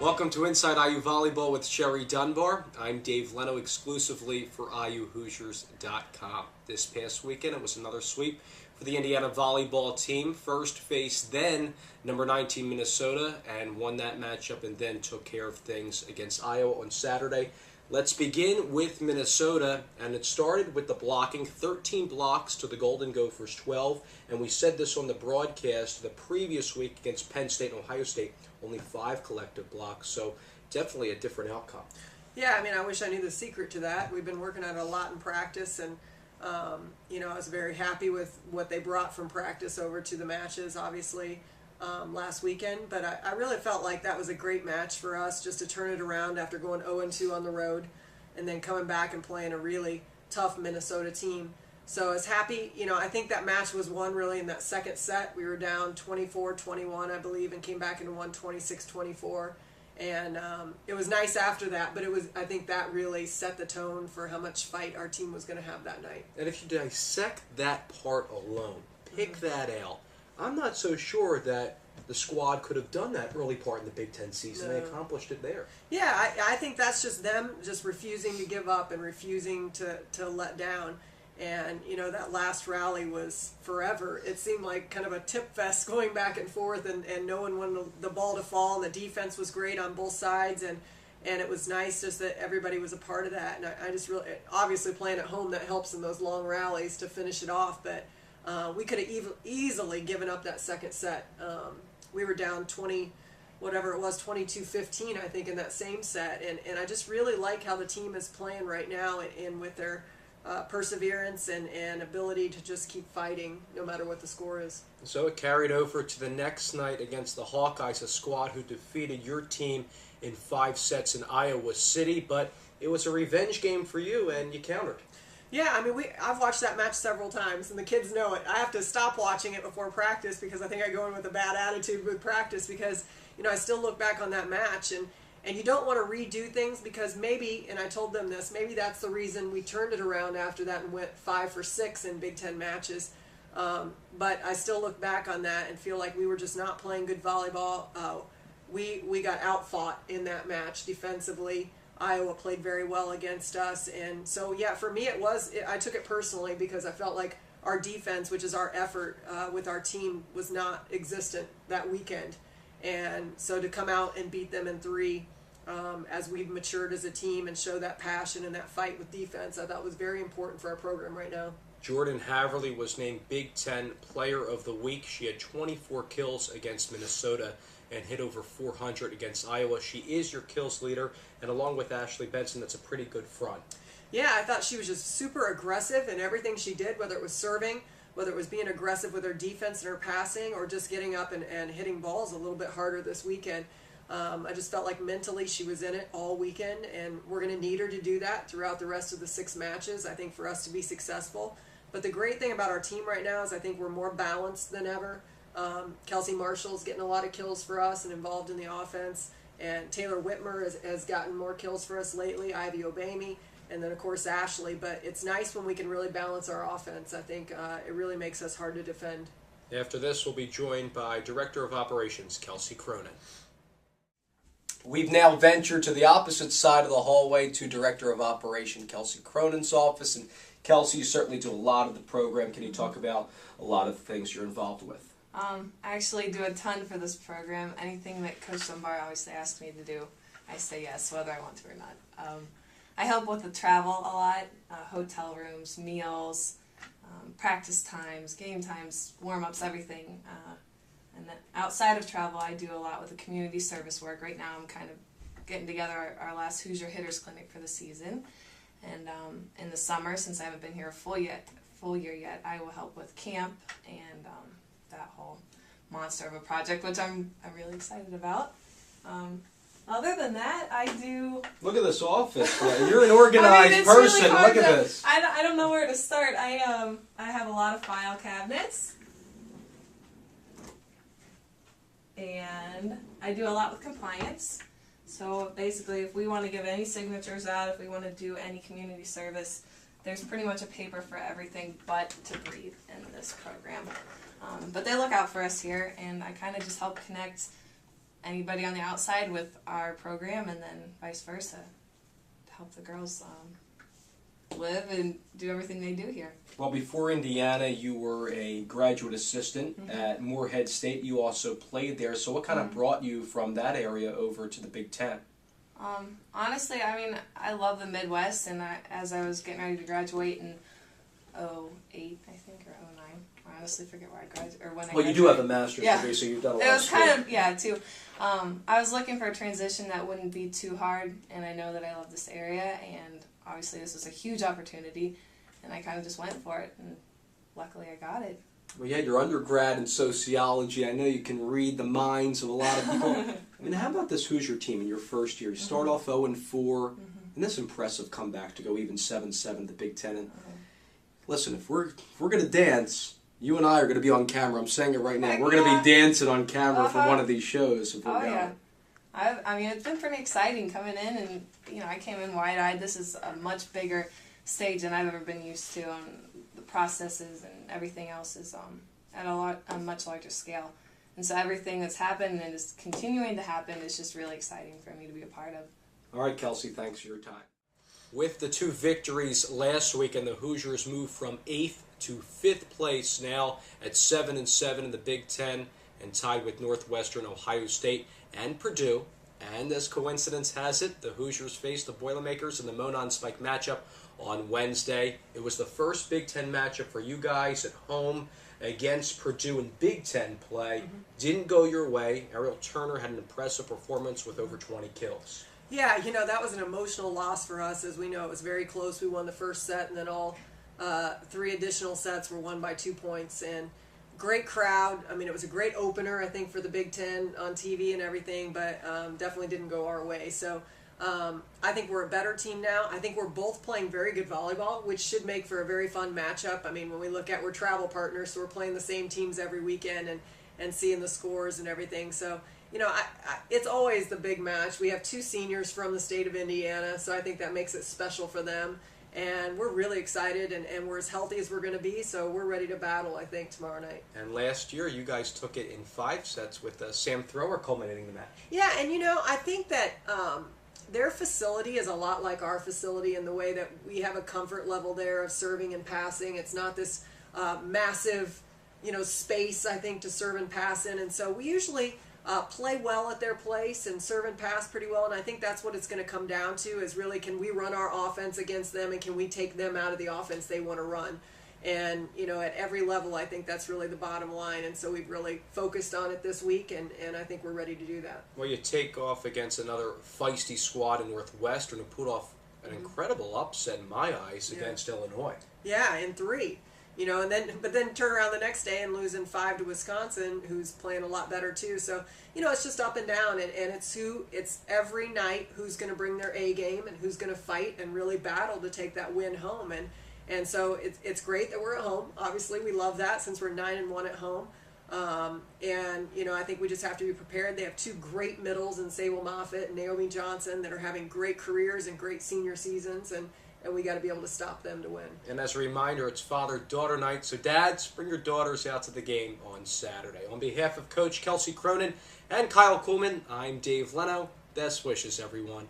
Welcome to Inside IU Volleyball with Coach Dunbar. I'm Dave Leno, exclusively for IUHoosiers.com. This past weekend, it was another sweep for the Indiana volleyball team. First faced then number 19 Minnesota and won that matchup, and then took care of things against Iowa on Saturday. Let's begin with Minnesota, and it started with the blocking. 13 blocks to the Golden Gophers 12, and we said this on the broadcast the previous week against Penn State and Ohio State, only 5 collective blocks, so definitely a different outcome. Yeah, I mean, I wish I knew the secret to that. We've been working on it a lot in practice, and I was very happy with what they brought from practice over to the matches, obviously, last weekend. But I really felt like that was a great match for us, just to turn it around after going 0-2 on the road and then coming back and playing a really tough Minnesota team. So I was happy. I think that match was won really in that second set. We were down 24-21, I believe, and came back and won 26-24. And it was nice after that, but I think that really set the tone for how much fight our team was going to have that night. And if you dissect that part alone, pick that out, I'm not so sure that the squad could have done that early part in the Big Ten season. No. They accomplished it there. Yeah, I think that's just them just refusing to give up and refusing to let down. And, that last rally was forever. It seemed like kind of a tip fest going back and forth, and no one wanted the ball to fall, and the defense was great on both sides, and it was nice just that everybody was a part of that. And I just really, obviously playing at home, that helps in those long rallies to finish it off, but we could have easily given up that second set. We were down 20, whatever it was, 22-15, I think, in that same set, and I just really like how the team is playing right now, and with their perseverance and ability to just keep fighting no matter what the score is. So it carried over to the next night against the Hawkeyes, a squad who defeated your team in 5 sets in Iowa City, but it was a revenge game for you, and you countered. Yeah, I mean, I've watched that match several times, and the kids know it. I have to stop watching it before practice because I think I go in with a bad attitude with practice because, I still look back on that match, and you don't want to redo things because maybe, and I told them this, maybe that's the reason we turned it around after that and went 5 for 6 in Big Ten matches. But I still look back on that and feel like we were just not playing good volleyball. We got outfought in that match defensively. Iowa played very well against us. And so, yeah, for me I took it personally because I felt like our defense, which is our effort with our team, was not existent that weekend. And so to come out and beat them in 3, as we've matured as a team and show that passion and that fight with defense, I thought was very important for our program right now. Jordan Haverly was named Big Ten Player of the Week. She had 24 kills against Minnesota and hit over 400 against Iowa. She is your kills leader, and along with Ashley Benson, that's a pretty good front. Yeah, I thought she was just super aggressive in everything she did, whether it was serving, whether it was being aggressive with her defense and her passing, or just getting up and hitting balls a little bit harder this weekend. I just felt like mentally she was in it all weekend, and we're going to need her to do that throughout the rest of the 6 matches, I think, for us to be successful. But the great thing about our team right now is I think we're more balanced than ever. Kelsey Marshall's getting a lot of kills for us and involved in the offense, and Taylor Whitmer has gotten more kills for us lately, Ivy Obamy, and then, of course, Ashley. But it's nice when we can really balance our offense. I think it really makes us hard to defend. After this, we'll be joined by Director of Operations, Kelsey Cronin. We've now ventured to the opposite side of the hallway to Director of Operations Kelsey Cronin's office. And Kelsey, you certainly do a lot of the program. Can you talk about a lot of the things you're involved with? I actually do a ton for this program. Anything that Coach Dunbar always asks me to do, I say yes, whether I want to or not. I help with the travel a lot, hotel rooms, meals, practice times, game times, warm-ups, everything. And then outside of travel, I do a lot with the community service work. Right now I'm kind of getting together our last Hoosier Hitters Clinic for the season. And in the summer, since I haven't been here a full year yet, I will help with camp and that whole monster of a project, which I'm really excited about. Other than that, I do... Look at this office. You're an organized person. Really Look at this. I don't know where to start. I have a lot of file cabinets. And I do a lot with compliance. So basically, if we want to give any signatures out, if we want to do any community service, there's pretty much a paper for everything but to breathe in this program. But they look out for us here, and I kind of just help connect anybody on the outside with our program, and then vice versa, to help the girls live and do everything they do here. Well, before Indiana, you were a graduate assistant at Moorhead State. You also played there. So what kind of brought you from that area over to the Big Ten? Honestly, I mean, I love the Midwest, and as I was getting ready to graduate in 2008, I think, or 2009, I honestly forget where I graduated, or when I graduated. You do have a master's Yeah. degree, so you've done a lot It of was school. kind of, too. I was looking for a transition that wouldn't be too hard, and I know that I love this area, and obviously this was a huge opportunity, and I kind of just went for it, and luckily I got it. Well, you had your undergrad in sociology. I know you can read the minds of a lot of people. I mean, how about this Hoosier team in your first year? You start off 0-4, and this impressive comeback to go even 7-7 the Big Ten. And listen, if we're going to dance, you and I are going to be on camera. I'm saying it right now. We're going to be dancing on camera for one of these shows if we're going. Yeah. I mean, it's been pretty exciting coming in, and I came in wide-eyed. This is a much bigger stage than I've ever been used to, and the processes and everything else is at a much larger scale. And so everything that's happened and is continuing to happen is just really exciting for me to be a part of. All right, Kelsey, thanks for your time. With the 2 victories last weekend, the Hoosiers moved from 8th to 5th place now at 7-7 in the Big Ten, and tied with Northwestern, Ohio State, and Purdue. And as coincidence has it, the Hoosiers faced the Boilermakers in the Monon Spike matchup on Wednesday. It was the first Big Ten matchup for you guys at home against Purdue in Big Ten play. Didn't go your way. Ariel Turner had an impressive performance with over 20 kills. Yeah, that was an emotional loss for us. As we know, it was very close. We won the first set, and then all 3 additional sets were won by 2 points. And great crowd. I mean, it was a great opener, I think, for the Big Ten on TV and everything, but definitely didn't go our way. So I think we're a better team now. I think we're both playing very good volleyball, which should make for a very fun matchup. I mean, when we look at, we're travel partners, so we're playing the same teams every weekend and seeing the scores and everything. So, it's always the big match. We have 2 seniors from the state of Indiana, so I think that makes it special for them. And we're really excited, and we're as healthy as we're going to be, so we're ready to battle, I think, tomorrow night. And last year, you guys took it in 5 sets with Sam Thrower culminating the match. Yeah, and I think that their facility is a lot like our facility in the way that we have a comfort level there of serving and passing. It's not this massive, space, I think, to serve and pass in. And so we usually play well at their place and serve and pass pretty well, and I think that's what it's going to come down to, is really, can we run our offense against them, and can we take them out of the offense they want to run? And at every level, I think that's really the bottom line, and so we've really focused on it this week, and I think we're ready to do that. Well, you take off against another feisty squad in Northwestern, who put off an incredible upset in my eyes against Illinois. Yeah, in 3. But then turn around the next day and lose in 5 to Wisconsin, who's playing a lot better too. So, it's just up and down, and it's every night who's going to bring their A game and who's going to fight and really battle to take that win home. And so it's great that we're at home. Obviously, we love that since we're 9-1 at home. I think we just have to be prepared. They have 2 great middles in Sable Moffitt and Naomi Johnson that are having great careers and great senior seasons, and we got to be able to stop them to win. And as a reminder, it's Father-Daughter Night, so dads, bring your daughters out to the game on Saturday. On behalf of Coach Kelsey Cronin and Kyle Kuhlman, I'm Dave Leno. Best wishes, everyone.